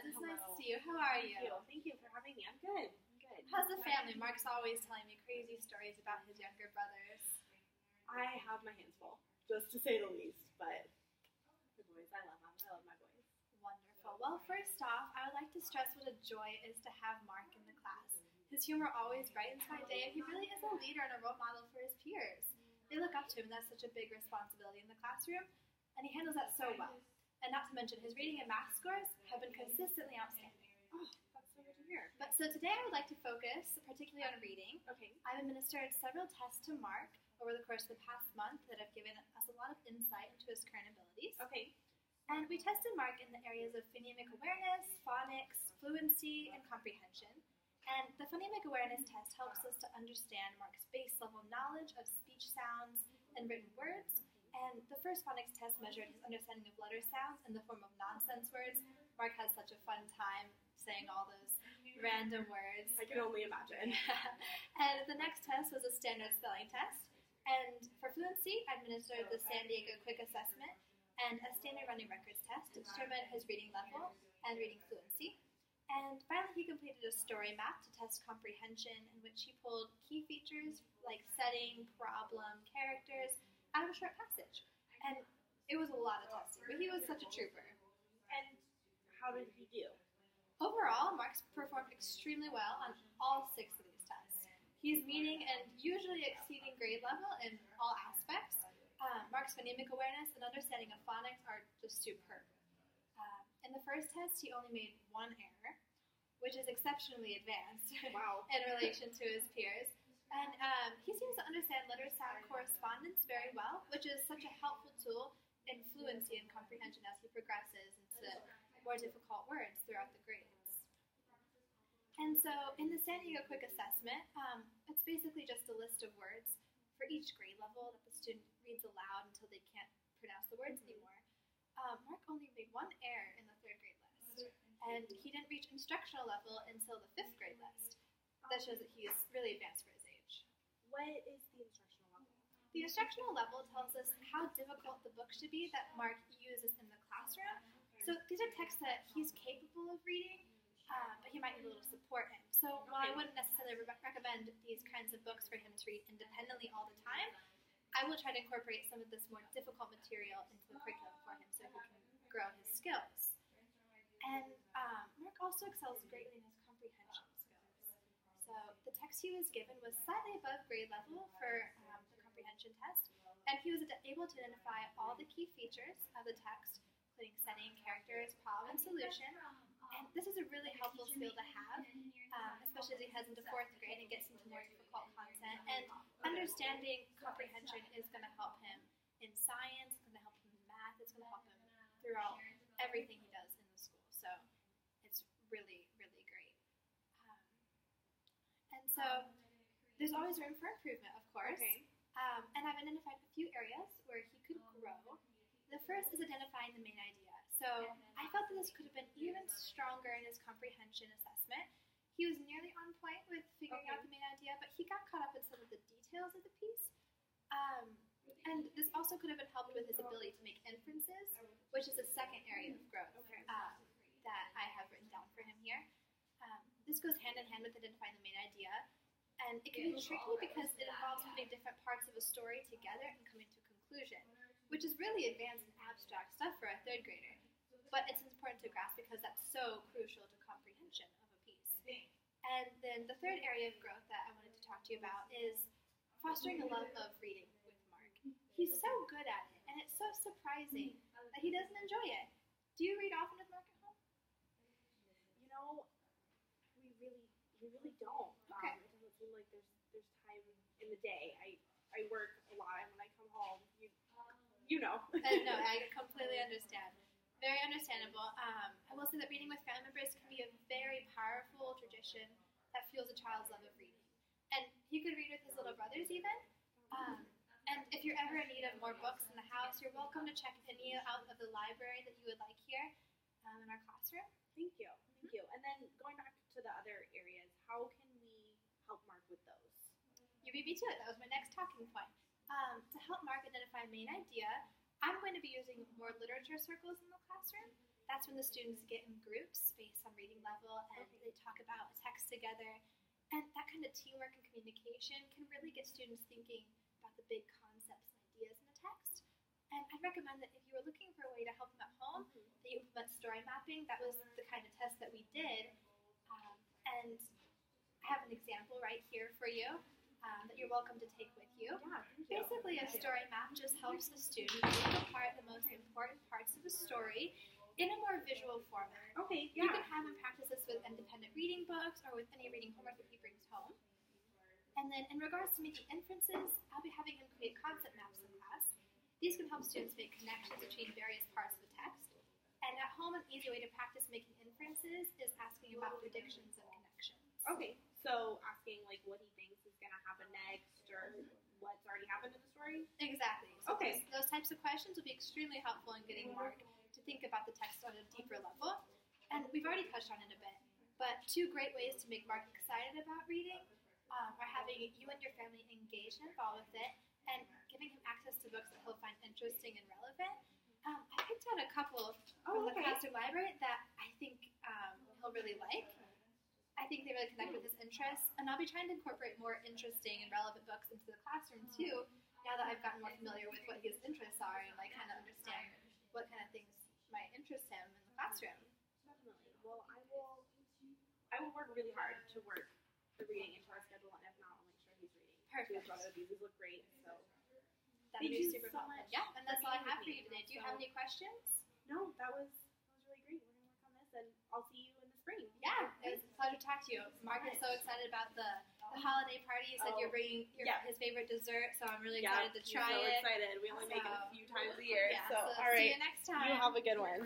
It's nice to see you. How are you? Thank you for having me. I'm good. How's the family? Mark's always telling me crazy stories about his younger brothers. I have my hands full, just to say the least. But the boys, I love them. I love my boys. Wonderful. Well, first off, I would like to stress what a joy it is to have Mark in the class. His humor always brightens my day, and he really is a leader and a role model for his peers. They look up to him, and that's such a big responsibility in the classroom, and he handles that so well. And not to mention, his reading and math scores have been consistently outstanding. Oh, that's so good to hear. But so today I would like to focus particularly on reading. Okay. I've administered several tests to Mark over the course of the past month that have given us a lot of insight into his current abilities. Okay. And we tested Mark in the areas of phonemic awareness, phonics, fluency, and comprehension. And the phonemic awareness test helps us to understand Mark's base level knowledge of speech sounds and written words. And the first phonics test measured his understanding of letter sounds in the form of nonsense words. Mark has such a fun time saying all those random words. I can only imagine. And the next test was a standard spelling test. And for fluency, I administered the San Diego Quick Assessment and a standard running records test to determine his reading level and reading fluency. And finally, he completed a story map to test comprehension, in which he pulled key features like setting, problem, characters out of a short passage. And it was a lot of testing, but he was such a trooper. And how did he do? Overall, Mark's performed extremely well on all 6 of these tests. He's meeting and usually exceeding grade level in all aspects. Mark's phonemic awareness and understanding of phonics are just superb. In the first test, he only made 1 error, which is exceptionally advanced Wow. in relation to his peers. And he seems to understand letter-sound correspondence very well, which is such a helpful tool in fluency and comprehension as he progresses into more difficult words throughout the grades. And so in the San Diego Quick Assessment, it's basically just a list of words for each grade level that the student reads aloud until they can't pronounce the words anymore. Mark only made 1 error in the 3rd grade list, and he didn't reach instructional level until the 5th grade list. That shows that he is really advanced for his age. What is the instructional level? The instructional level tells us how difficult the book should be that Mark uses in the classroom. So these are texts that he's capable of reading, but he might need a little support in. So while I wouldn't necessarily recommend these kinds of books for him to read independently all the time, I will try to incorporate some of this more difficult material into the curriculum for him so he can grow his skills. And Mark also excels greatly in his comprehension skills. So the text he was given was slightly above grade level for the comprehension test, and he was able to identify all the key features of the text, including setting, characters, problem, and solution. And this is a really helpful skill to have, especially as he heads into 4th grade and gets into more difficult content. And understanding comprehension is going to help him in science, it's going to help him in math, it's going to help him throughout everything he does in the school. So it's really, really great. And so there's always room for improvement, of course. Okay. And I've identified a few areas where he could grow. The first is identifying the main idea. So I felt that this could have been even stronger in his comprehension assessment. He was nearly on point with figuring out the main idea, but he got caught up in some of the details of the piece. And this also could have been helped with his ability to make inferences, which is the second area of growth that I have written down for him here. This goes hand in hand with identifying the main idea. And it can be tricky because it involves putting different parts of a story together and coming to a conclusion, which is really advanced and abstract stuff for a 3rd grader. But it's important to grasp because that's so crucial to comprehension of a piece. And then the 3rd area of growth that I wanted to talk to you about is fostering a love of reading with Mark. He's so good at it, and it's so surprising that he doesn't enjoy it. Do you read often with Mark at home? You know, we really don't. Okay. It doesn't seem like there's time in the day. I work a lot, and when I come home, you know. No, I completely understand. Very understandable. I will say that reading with family members can be a very powerful tradition that fuels a child's love of reading. And he could read with his little brothers even. And if you're ever in need of more books in the house, you're welcome to check any out of the library that you would like here in our classroom. Thank you. And then going back to the other areas, how can we help Mark with those? You beat me to it. That was my next talking point. To help Mark identify a main idea, I'm going to be using more literature circles in the classroom. That's when the students get in groups based on reading level and they talk about a text together. And that kind of teamwork and communication can really get students thinking about the big concepts and ideas in the text. And I'd recommend that if you were looking for a way to help them at home, that you implement story mapping. That was the kind of test that we did. And I have an example right here for you that you're welcome to take with you. Yeah, Basically, a story map just helps the student break apart the most important parts of a story in a more visual format. Okay, You yeah. can have him practice this with independent reading books or with any reading homework that he brings home. And then in regards to making inferences, I'll be having him create concept maps in class. These can help students make connections between various parts of the text. And at home, an easy way to practice making inferences is asking about predictions and connections. Okay, so asking like what he thinks is going to happen next or what's already happened in the story? Exactly. So Okay. those types of questions will be extremely helpful in getting Mark to think about the text on a deeper level. And we've already touched on it a bit, but 2 great ways to make Mark excited about reading are having you and your family engaged and involved with it, and giving him access to books that he'll find interesting and relevant. I picked out a couple from the classroom library that I think he'll really like. I think they really connect with his interests, and I'll be trying to incorporate more interesting and relevant books into the classroom too, now that I've gotten more familiar with what his interests are and like kind of understand what kind of things might interest him in the classroom. Definitely. Well, I will work really hard to work the reading into our schedule, and if not, I'll make sure he's reading. Perfect. These look great, so. That'd Thank be you super so helpful. much Yeah, and that's for all I being have with for you me. today. Do you have any questions? No, that was really great. We're gonna work on this, and I'll see you in the spring. Yeah, it was a pleasure to talk to you. Mark is so excited about the holiday party. You said you're bringing his favorite dessert, so I'm really excited to try so it. excited. We only make it a So, few times a year. Yeah, So, so all see right. you next time. You have a good one.